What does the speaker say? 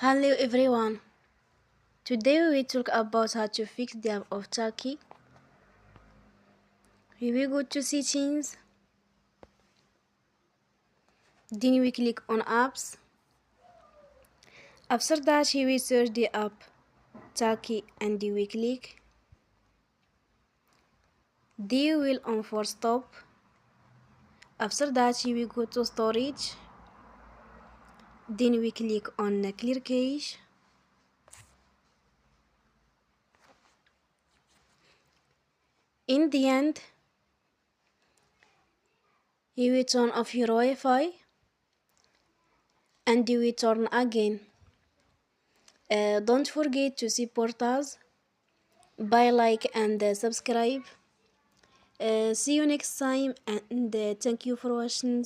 Hello everyone. Today we will talk about how to fix the app of Talkie. We will go to settings. Then we click on apps. After that we will search the app Talkie and we click. Then we will on for stop. After that we will go to storage. Then we click on clear cache. In the end, you will turn off your Wi-Fi and you will turn again. Don't forget to support us by like and subscribe. See you next time and thank you for watching.